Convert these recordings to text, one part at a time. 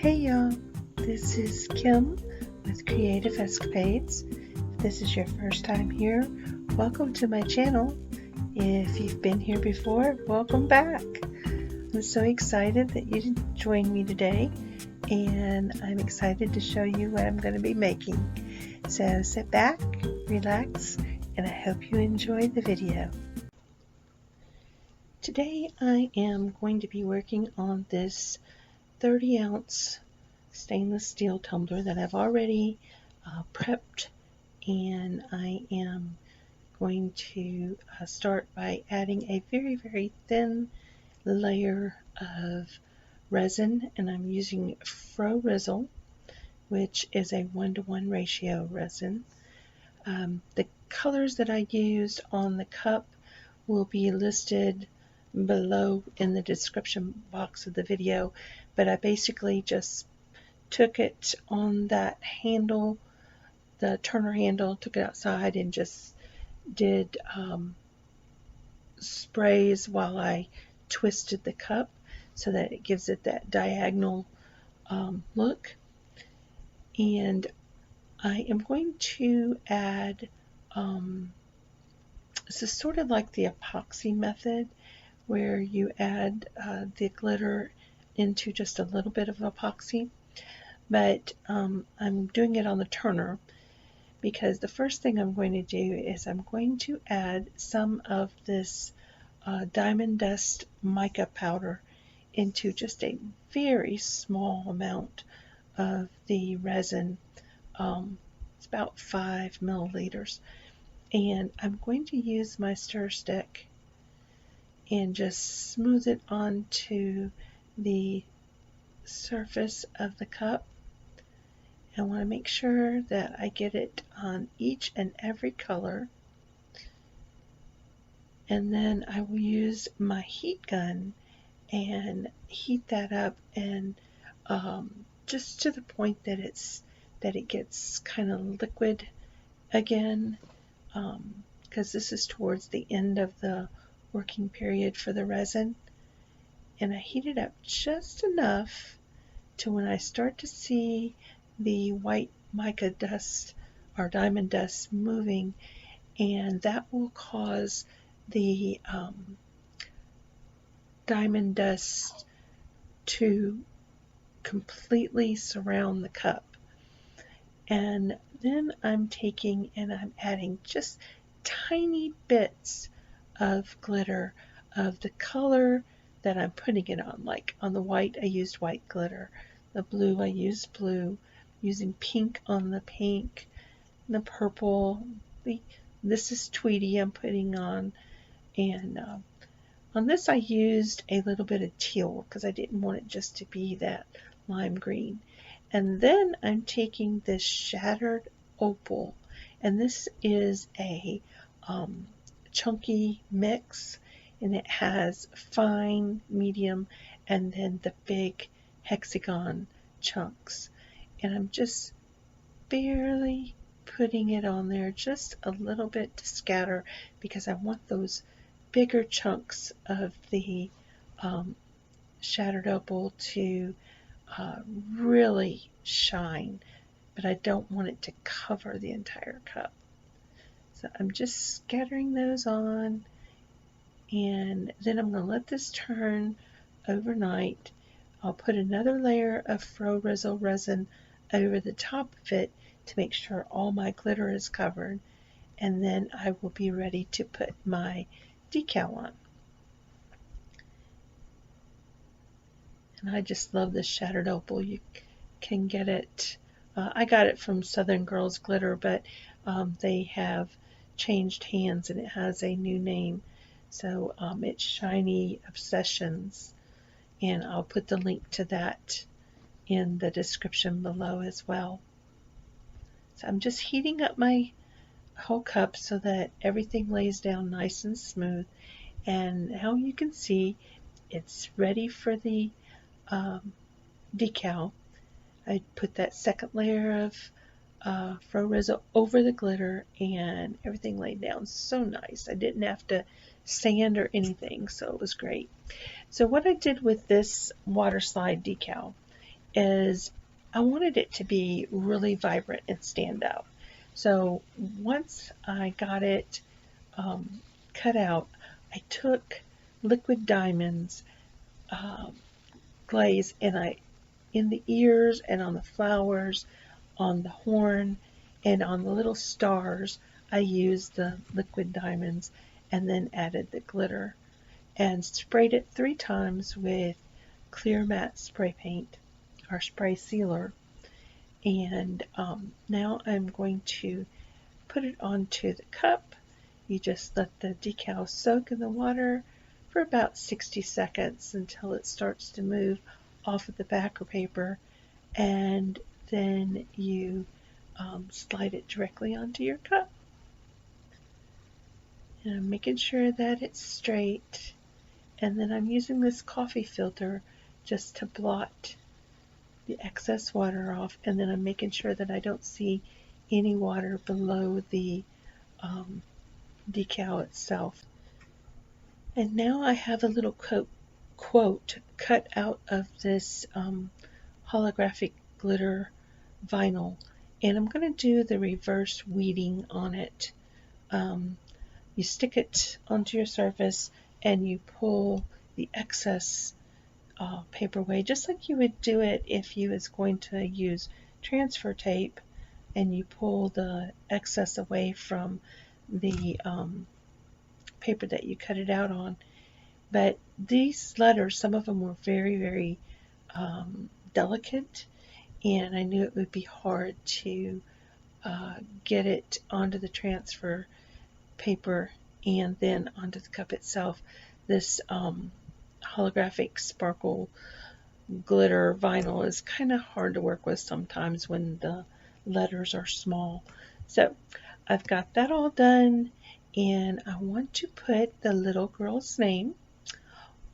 Hey y'all, this is Kim with Creative Escapades. If this is your first time here, welcome to my channel. If you've been here before, welcome back. I'm so excited that you joined me today, and I'm excited to show you what I'm going to be making. So sit back, relax, and I hope you enjoy the video. Today I am going to be working on this 30-ounce stainless steel tumbler that I've already prepped, and I am going to start by adding a very thin layer of resin, and I'm using Resin, which is a 1:1 ratio resin. The colors that I used on the cup will be listed below in the description box of the video, but I basically just took it on that handle, the turner handle, took it outside and just did sprays while I twisted the cup so that it gives it that diagonal look. And I am going to add, this is sort of like the epoxy method, where you add the glitter into just a little bit of epoxy, but I'm doing it on the turner because the first thing I'm going to do is I'm going to add some of this diamond dust mica powder into just a very small amount of the resin. It's about 5 milliliters, and I'm going to use my stir stick and just smooth it onto the surface of the cup. I want to make sure that I get it on each and every color, and then I will use my heat gun and heat that up, and just to the point that it gets kind of liquid again, because this is towards the end of the working period for the resin. And I heat it up just enough to when I start to see the white mica dust or diamond dust moving, and that will cause the diamond dust to completely surround the cup. And then I'm taking and I'm adding just tiny bits of glitter of the color that I'm putting it on. Like on the white, I used white glitter. The blue, I used blue. Using pink on the pink. The purple, this is Tweety I'm putting on. And on this I used a little bit of teal because I didn't want it just to be that lime green. And then I'm taking this shattered opal, and this is a chunky mix, and it has fine, medium, and then the big hexagon chunks. And I'm just barely putting it on there, just a little bit to scatter, because I want those bigger chunks of the shattered opal to really shine, but I don't want it to cover the entire cup. So I'm just scattering those on, and then I'm going to let this turn overnight. I'll put another layer of Resin resin over the top of it to make sure all my glitter is covered, and then I will be ready to put my decal on. And I just love this shattered opal. You can get it, I got it from Southern Girls Glitter, but they have changed hands and it has a new name. So it's Shiny Obsessions, and I'll put the link to that in the description below as well. So I'm just heating up my whole cup so that everything lays down nice and smooth. And now you can see it's ready for the decal. I put that second layer of Resin over the glitter, and everything laid down so nice. I didn't have to sand or anything, so it was great. So what I did with this water slide decal is I wanted it to be really vibrant and stand out. So once I got it cut out, I took liquid diamonds glaze, and I in the ears and on the flowers, on the horn, and on the little stars, I used the liquid diamonds and then added the glitter and sprayed it 3 times with clear matte spray paint or spray sealer. And now I'm going to put it onto the cup. You just let the decal soak in the water for about 60 seconds until it starts to move off of the backer paper, and then you slide it directly onto your cup. And I'm making sure that it's straight, and then I'm using this coffee filter just to blot the excess water off, and then I'm making sure that I don't see any water below the decal itself. And now I have a little quote cut out of this holographic glitter vinyl, and I'm going to do the reverse weeding on it. You stick it onto your surface and you pull the excess paper away, just like you would do it if you was going to use transfer tape, and you pull the excess away from the paper that you cut it out on. But these letters, some of them were very, very delicate, and I knew it would be hard to get it onto the transfer paper and then onto the cup itself. This holographic sparkle glitter vinyl is kind of hard to work with sometimes when the letters are small. So I've got that all done, and I want to put the little girl's name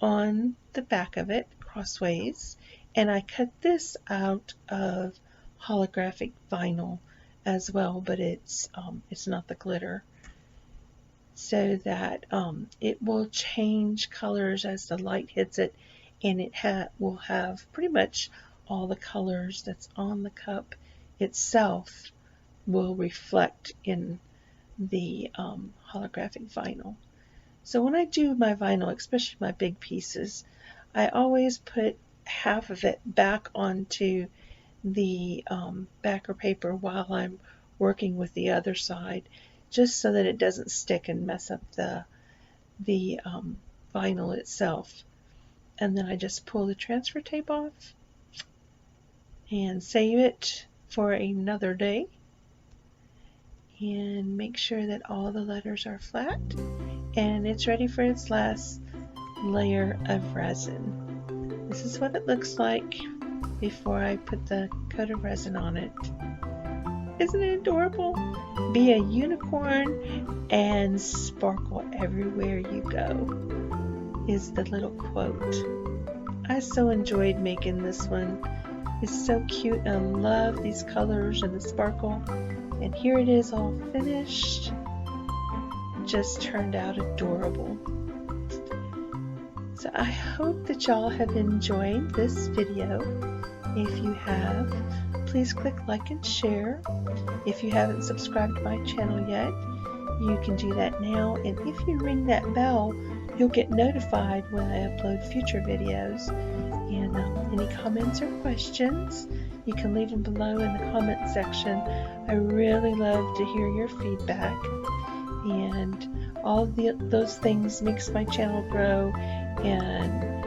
on the back of it crossways, and I cut this out of holographic vinyl as well, but it's not the glitter, so that it will change colors as the light hits it, and it will have pretty much all the colors that's on the cup itself will reflect in the holographic vinyl. So when I do my vinyl, especially my big pieces, I always put half of it back onto the backer paper while I'm working with the other side, just so that it doesn't stick and mess up the vinyl itself. And then I just pull the transfer tape off and save it for another day, and make sure that all the letters are flat, and it's ready for its last layer of resin. This is what it looks like before I put the coat of resin on it. Isn't it adorable? Be a unicorn and sparkle everywhere you go, is the little quote. I so enjoyed making this one. It's so cute, and I love these colors and the sparkle. And here it is all finished. Just turned out adorable. So I hope that y'all have enjoyed this video. If you have, please click like and share. If you haven't subscribed to my channel yet, you can do that now. And if you ring that bell, you'll get notified when I upload future videos. And any comments or questions, you can leave them below in the comment section. I really love to hear your feedback, and all of those things makes my channel grow, and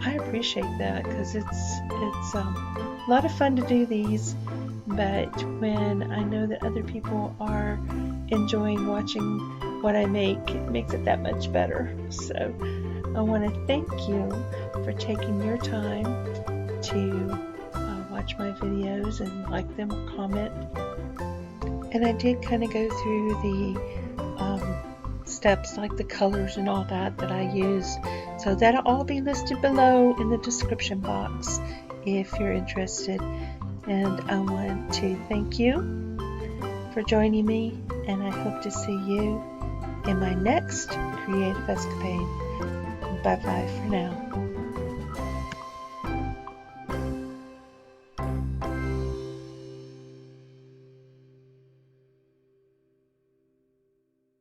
I appreciate that, because it's a lot of fun to do these. But when I know that other people are enjoying watching what I make, it makes it that much better. So I want to thank you for taking your time to watch my videos and like them or comment. And I did kind of go through the steps, like the colors and all that I used. So that'll all be listed below in the description box if you're interested. And I want to thank you for joining me, and I hope to see you in my next creative escapade. Bye bye for now.